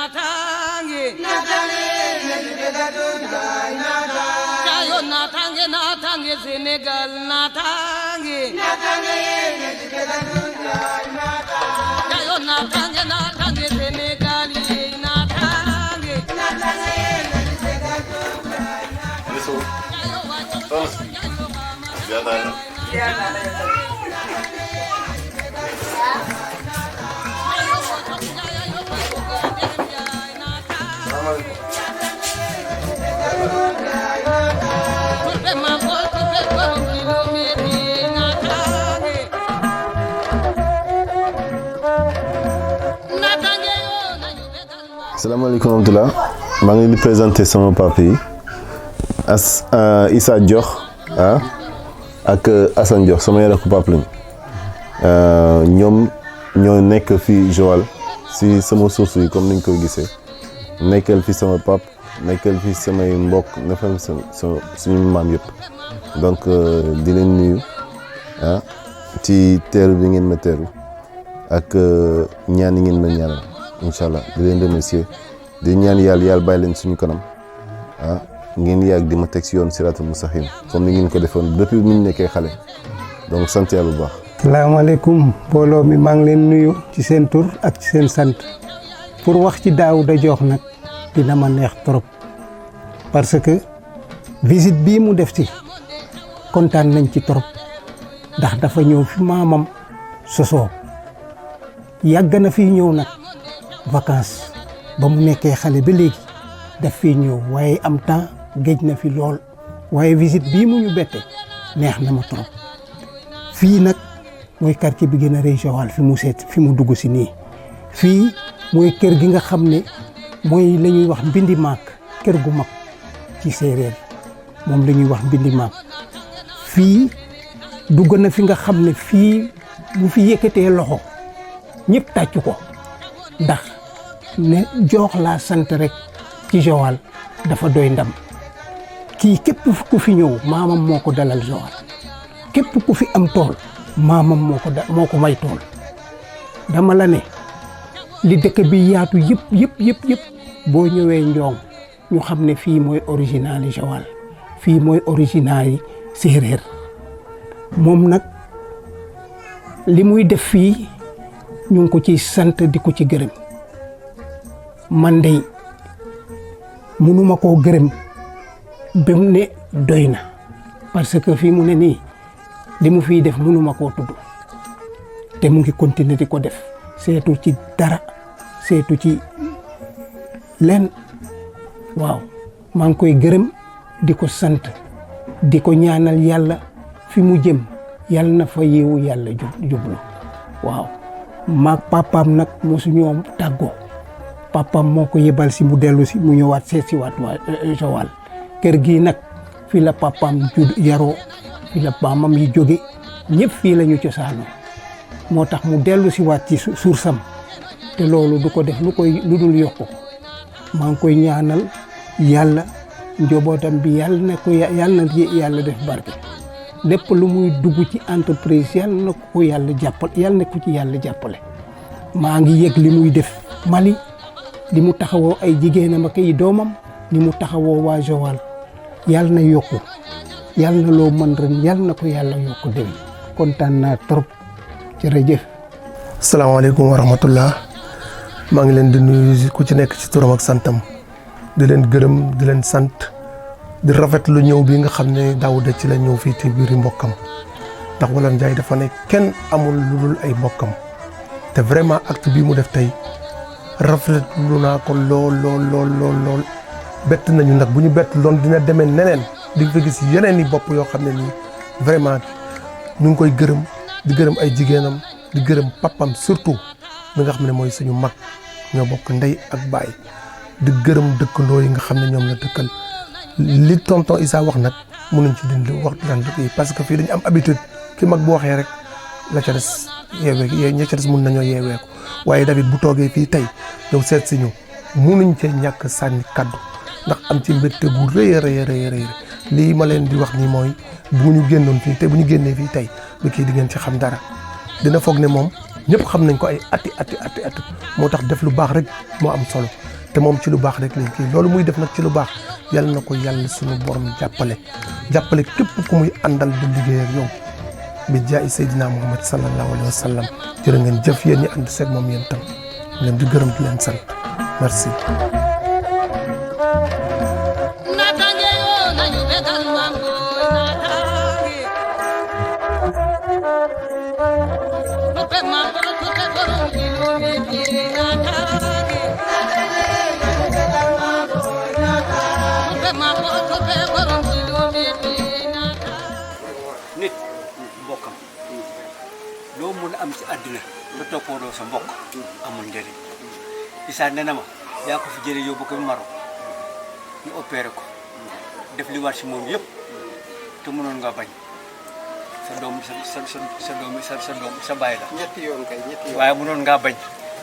natange natange Sénégal natange natange Sénégal natange Assalamualaikum warahmatullah. Maa ngi leen di présenter sama papa yi Issa Diokh ak Assane Diokh sama rakku papa lañu ñoom ñoo nekk fii Joal si sama source yi comme niñ ko gisee nekkal fi sama pap nekkal fi samay mbokk nekkal suñu maam yëpp donc di leen nuyu ci teeru bi ngeen ma teeru ak ñaan yi ngeen ma ñaanal inshallah di leen remercier di ñaan yàlla bàyyi leen suñu kanam ngeen yàgg di ma teg si yoon siratul mustaqim comme ni ngeen ko defoon depuis ñu nekkee xale donc sant yàlla bu baax. salaamaaleykum mbooloo mi maa ngi leen nuyu ci seen tur ak ci seen sant pour wax ci Daouda Diokh nag dina ma neex trop parce que visite bii mu def ci kontaan nañ ci trop ndax dafa ñëw fi maamam sosoo yàgg na fii ñëw nag vacances ba mu nekkee xale ba léegi daf fii ñëw waaye am temps géej na fi lool waaye visite bii mu ñu bette neex na ma trop fii nag mooy quartier bi gën a rëy Joal fi mu dugg si nii fii mooy kër gi nga xam ne mooy la ñuy wax mbindi maak kër gu mag ci séeréer moom la ñuy wax mbindi maak fii dugg na fi nga xam ne fii bu fi yëkkatee loxo ñëpp tàcc ko ndax ne Diokh laa sant rek ci Joal dafa doy ndam kii képp ku fi ñëw maamam moo ko dalal Joal képp ku fi am tool maamam moo ko may tool dama la ne li dëkk bi yaatu yëpp boo ñëwee Njong ñu xam ne fii mooy original yi Joal fii mooy original yi séeréer moom nag li muy def fii ñu ngi ko ci sant di ko ci gërëm man dey mënuma koo gërëm ba mu ne doy na parce que fii mu ne nii li mu fiy def mënuma koo tudd te mu ngi continuer di ko def seetu ci dara seetu ci leen waaw maa ngi koy gërëm di ko sant di ko ñaanal yàlla fi mu jëm yàlla na fa yeewu yàlla jublu waaw maag papaam nag mosu ñoom tàggoo papaam moo ko yebal si mu dellu si mu ñëwaat seet si waat waa Joal kër gii nag fi la papaam yaroo fi la maamam yi jóge ñëpp fii la ñu cosaanoo moo tax mu dellu si waat ci sursam te loolu du ko def lu dul yokku maa ngi koy ñaanal yàlla njobootam bi yàlla def barke lépp lu muy dugg ci entreprise yàlla na ko yàlla jàppale yàlla na ko ci yàlla jàppale maa ngi yëg li muy def Mali li mu taxawoo ay jigéenam ak ay doomam li mu taxawoo waa Joal yàlla na yokku yàlla na loo mën ren yàlla na ko yàlla yokku dem kontaan naa trop jërëjëf. asalaamaaleykum wa rahmatullah maa ngi leen di nuyu ku ci nekk ci turam ak santam di leen gërëm di leen sant di rafetlu ñëw bi nga xam ne Daouda ci la ñëw fii ci biir mbokkam ndax Wolof Njaay dafa ne kenn amul lu dul ay mbokkam te vraiment acte bii mu def tey rafetlu naa ko lool bett nañu nag bu ñu bett loon dina demee neneen di nga fa gis yeneen i bopp yoo xam ne nii vraiment ñu ngi koy gërëm di gërëm ay jigéenam di gërëm papam surtout mi nga xam ne mooy suñu mag ñoo bokk ndey ak baay di gërëm dëkkandoo yi nga xam ne ñoom la dëkkal li tonton Issa wax nag mënuñ ci dindi wax daan dëkk parce que fii dañu am habitude ki mag bu waxee rek la ca des yeewee ña ca des mun nañoo yeewee ko waaye David bu toogee fii tey ñëw seet si ñu mënuñ cee ñàkk sànni kaddu ndax am ci mbégte bu rëy a rëy lii ma leen di wax nii mooy bu ñu génnoon fii te bu ñu génnee fii tey ba kii di ngeen ci xam dara dina foog ne moom ñëpp xam nañ ko ay ati moo tax def lu baax rek moo am solo te moom ci lu baax rek lañ kii loolu muy def nag ci lu baax yàlla na ko yàlla sunu borom jàppale képp ku muy àndal di liggéey ak yow bi jaay Seydina Muhammad sallallahu alayhi wa sallam jërë ngeen jëf yéen ñi ànd seeg moom yéen tam leen di gërëm di leen sant merci. natange yo nañu betal mango natange tupe mango tupe borom kilomètre natange tupe mango tupe borom kilomètre natange nit mbokkam loo mun a am ci àddina te toppandoo sa mbokk amul njëriñ Issa nee na ma yaa ko fi jëlee yóbbu ko Maroc ñu opéré ko def li war ci moom yëpp te mënoon nga bañ sa doom sa bàyyi la. ñetti yoon waaye mënoon ngaa bañ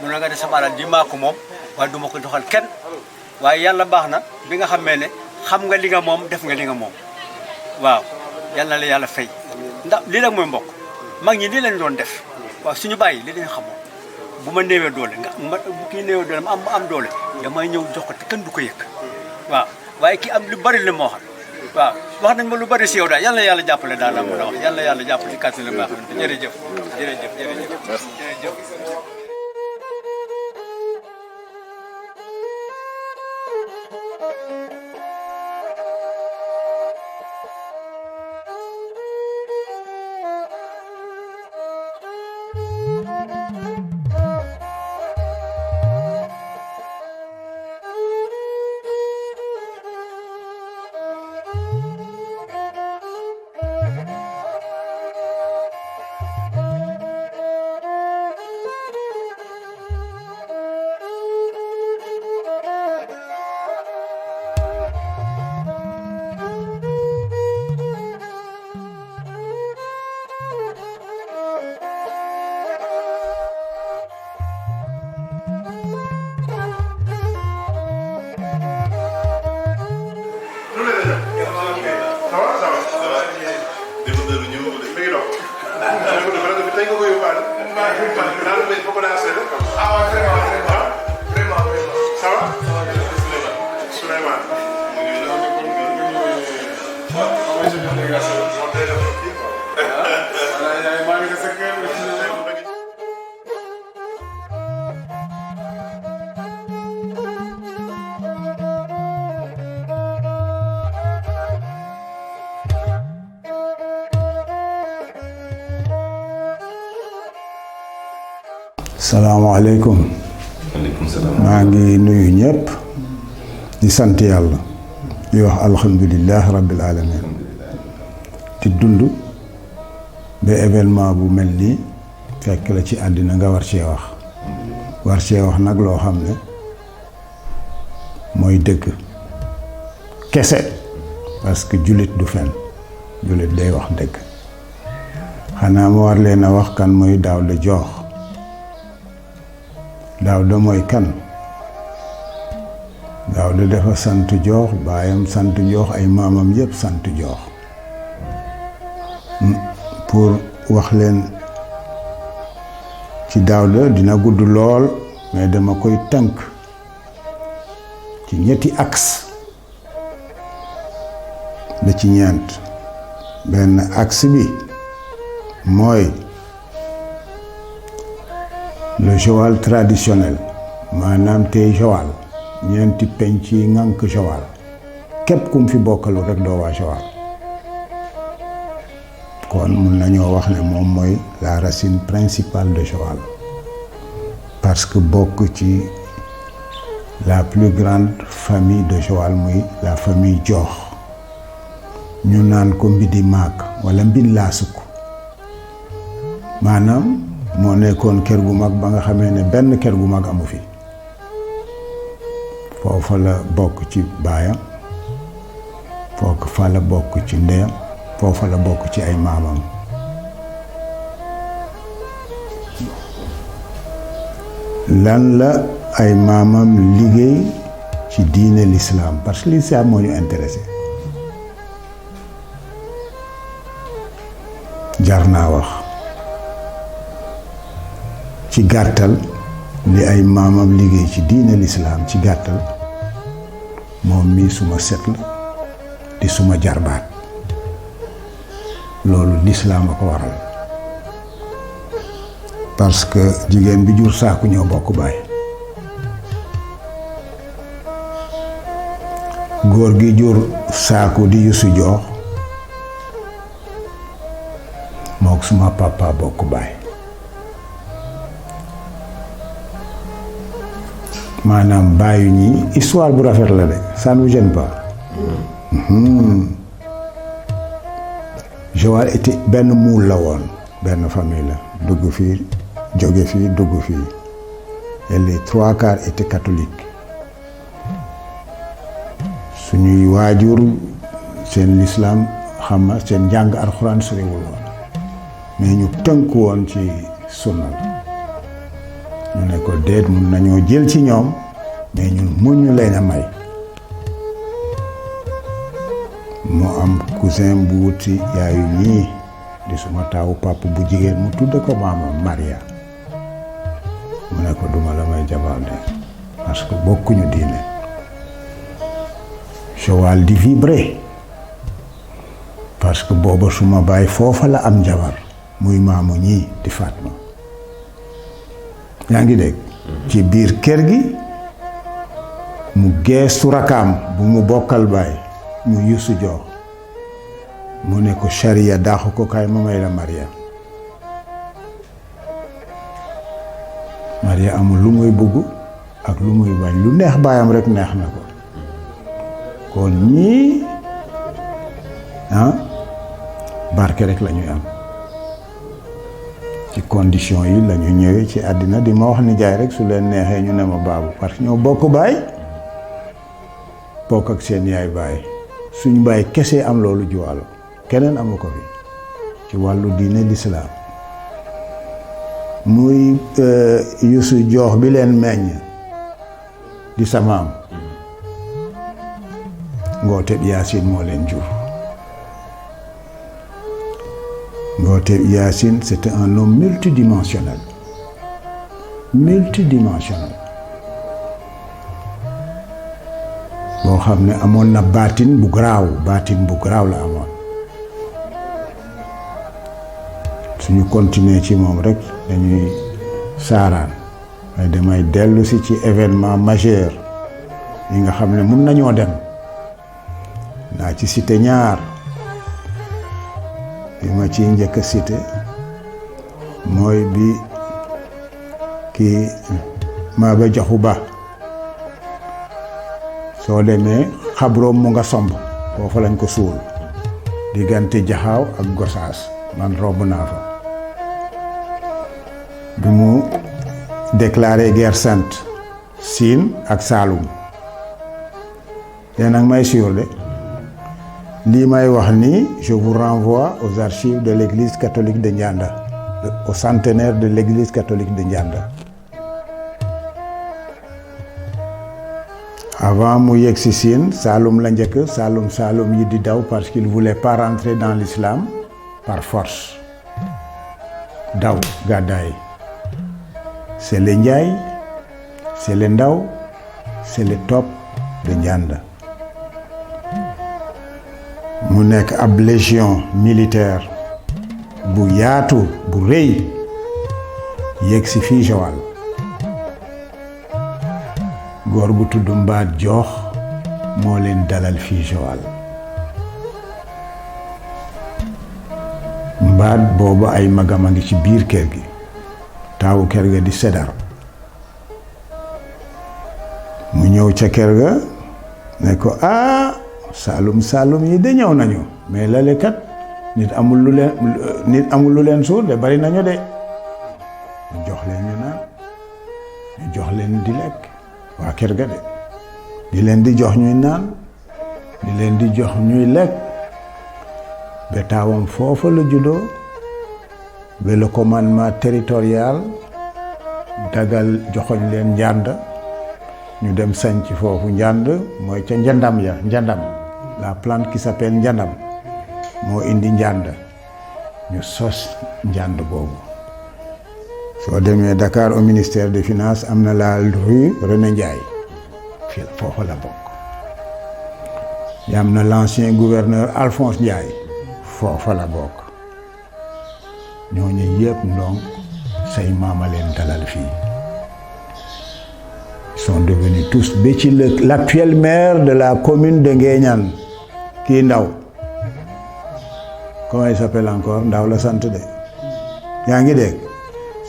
mënoon nga def sama alal di maa ko moom waaye du ma ko doxal kenn waaye yàlla baax na bi nga xamee ne xam nga li nga moom def nga li nga moom waaw yàlla na la yàlla fay ndax lii nag mooy mbokk mag ñi lii lañ doon def waaw suñu bàyyi lii lañ xamoon bu ma néewee doole bu kii néewee doole ma am doole damay ñëw jox ko te kenn du ko yëg waaw waaye kii am lu bari li ma waxal waaw wax nañ ma lu bari si yow daal yal na yàlla jàppale daal la mën a wax yal na yàlla jàppale kàttan la baax jërëjëf jërëjëf jërëjëf. salaamaaleykum. waaleykum salaam. maa ngi nuyu ñëpp di sant yàlla di wax alhamdulilah rabbil alamin di dund ba événement bu mel nii fekk la ci àddina nga war cee wax nag loo xam ne mooy dëgg kese parce que jullit du fen jullit day wax dëgg xanaa ma war leen a wax kan mooy Daouda Diokh. Daouda mooy kan Daouda dafa sant Diokh baayam sant Diokh ay maamam yëpp sant Diokh pour wax leen ci Daouda dina gudd lool mais dama koy tënk ci ñetti axe da ci ñeent benn axe bi mooy le Joal traditionnel maanaam tey Joal ñeenti penc yi ngànk Joal képp kum fi bokkalu rek doo waa Joal kon mun nañoo wax ne moom mooy la racine principale de Joal parce que bokk ci la plus grande famille de Joal muy la famille Diokh ñu naan ko Mbidi Maak wala Mbin Laasuk maanaam moo nekkoon kër gu mag ba nga xamee ne benn kër gu mag amu fi foofa la bokk ci baayam foofa la bokk ci ndeyam foofa la bokk ci ay maamam lan la ay maamam liggéey ci diine l'islam parce que l'islam moo ñu intéressé jar naa wax ci gàttal li ay maamam liggéey ci diine lislaam ci gàttal moom mii suma set la di suma jarbaat loolu lislaam a ko waral parce que jigéen bi jur saaku ñoo bokk baay góor gi jur saaku di Yusu Joox mook suma papa bokk baay maanaam baayu ñi histoire bu rafet la de ça ne vous gêne pas. Joal était benn muul la woon benn famille la dugg fii jóge fii dugg fii et les 3/4 étaient catholiques suñuy waajur seen lislaam xam nga seen njàng alxuraan soriwul woon mais ñu tënk woon ci sunna ñu ne ko déet mun nañoo jël ci ñoom mais ñun mun ñu leen a may mu am cousin bu wut si yaayu ñii di suma taawu papa bu jigéen mu tudd ko maama Maria mu ne ko duma la may jabar de parce que bokkuñu diine Joal di vibrer parce que booba suma baay foofa la am jabar muy maamu ñii di Fatma yaa ngi dégg ci biir kër gi mu geestu rakaam bu mu bokkal baay mu Yusu Joox mu ne ko charia daaxu ko kaay ma may la Maria amul lu muy bugg ak lu muy bañ lu neex baayam rek neex na ko kon ñii barke rek la ñuy am ci condition yi la ñu ñëwee ci àddina di ma wax ni jaay rek su leen neexee ñu ne ma baabu parce que ñoo bokk baay bokk ak seen yaay baay suñu baay kese am loolu Joal keneen amu ko fi ci wàllu diine lislaam muy Yusu Joox bi leen meññ di sa maam Ngooteeb Yaasin moo leen jur Ngooteeb Yaasin c'était un homme multidimensionnel boo xam ne amoon na baatin bu garaaw la amoon suñu continuer ci moom rek dañuy saaraan waaye damay dellu si ci événement majeur yi nga xam ne mun nañoo dem naa ci cité ñaar bi ma ciy njëkk a cité mooy bi kii Maba Jaxu Ba soo demee xabroom mu nga somb foofu lañ ko suul diggante Jaxaaw ak Gosaas man romb naa fa bi mu déclaré guerre sainte Siin ak Saalum yéen nag may suur de lii may wax nii je vous renvoie aux archives de l'église catholique de Ndianda au centenaire de l'église catholique de Ndianda avant mu yegg si Siin Saalum la njëkk Saalum yi di daw parce qu'il voulait pas rentrer dans l'islam par force daw gàddaay c'est les Njaay c'est les Ndaw c'est les Top de Ndianda mu nekk ab légion militaire bu yaatu bu rëy yegg si fii Joal góor bu tudd Mbaat Joox moo leen dalal fii Joal Mbaat boobu ay magam a ngi ci biir kër gi taawu kër ga di Sédar mu ñëw ca kër ga ne ko Saalum yi de ñëw nañu mais lale kat nit amul lu leen suur de bari nañu de ñu jox leen ñu naan ñu jox leen di lekk waa kër ga de di leen di jox ñuy naan di leen di jox ñuy lekk ba taawam foofa la juddoo ba le commandement territorial dagal joxoñ leen Njànd ñu dem sanc foofu Njànd mooy ca njandam la plante qui s'appelle njandam moo indi Njànd ñu sos Njànd boobu soo demee Dakar au ministère des finances am na la rue René Ndiaye fii foofu la bokk. am na l'ancien gouverneur Alphonse Ndiaye foofa la bokk. ñooñu yëpp donc say maama leen dalal fii. Ils sont devenus tous ba ci l'actuel maire de la commune de Nguéniane kii Ndaw comment il s'appelle encore Ndaw la sant de yaa ngi dégg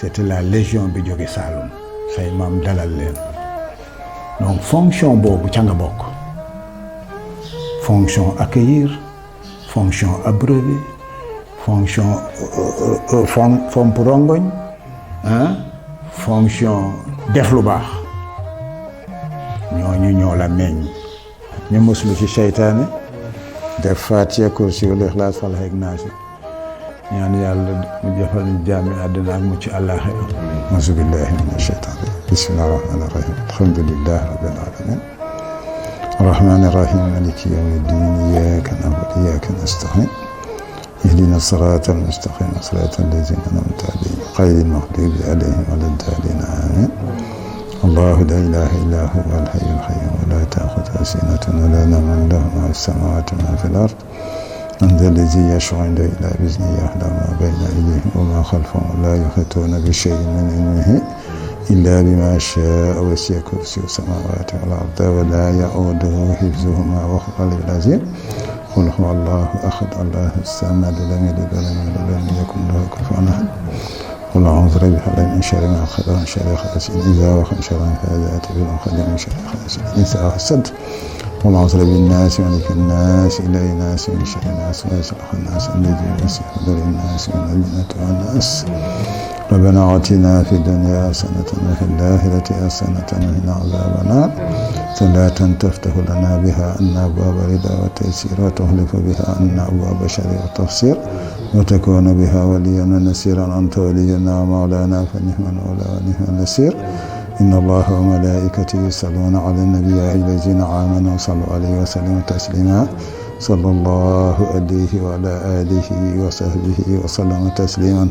c'était la légion bi jóge Saloum say maam dalal leen donc fonction boobu ca nga bokk fonction accueillir fonction abreuver fonction fomp rongoñ fonction def lu baax ñooñu ñoo la meññ ñu muslu ci seytaane def Faatiha kursi wal Ixlaas Falaq ak Naas ñaan yàlla mu jëfal jaami àddina ak mucc àllaaxira auzu billaahi mina sheytaani bismillaahi rahmaani rahiim alhamdulillaahi rabbil aalamiin arrahmaani rahiim maaliki yawmi ddiin iyyaaka na'budu wa iyyaaka nasta'iin ihdina siraatal mustaqiim siraatal laziina an'amta alayhim ghayril maghduubi alayhim wa lad-daalliin amiin الله لا إله إلا هو الحي القيوم ولا تأخذه سنة ولا نوم له ما في السماوات وما في الأرض من ذا الذي يشفع عنده إلا بإذنه يعلم ما بين أيديهم وما خلفهم ولا يحيطون بشيء من علمه إلا بما شاء وسع كرسيه السماوات والأرض ولا يؤوده حفظهما وهو العلي العظيم قل هو الله أحد الله الصمد لم يلد ولم يولد ولم يكن له كفوا أحد قل أعوذ برب من شر ما خلق من شر حاسد إذا وقب من شر النفاثات في العقد من شر حاسد إذا حسد قل أعوذ برب الناس ملك الناس إله الناس من شر الناس ويصلح الناس الذي يصلح صدور الناس من الجنة والناس ربنا آتنا في الدنيا حسنة وفي الآخرة حسنة وقنا عذاب النار صلاة تفتح لنا بها أن أبواب رضا وتيسير وتغلق بها أن أبواب شر وتفسير وتكون بها وليا ونصيرا أنت ولينا ومولانا فنعم المولى ونعم النصير إن الله وملائكته يصلون على النبي يا أيها الذين آمنوا صلوا عليه وسلموا تسليما صلى الله عليه وعلى آله وصحبه وسلم تسليما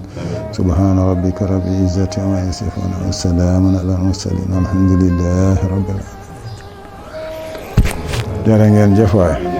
سبحان ربك رب العزة عما يصفون والسلام على المرسلين والحمد لله رب العالمين. jërë ngeen jëf waay.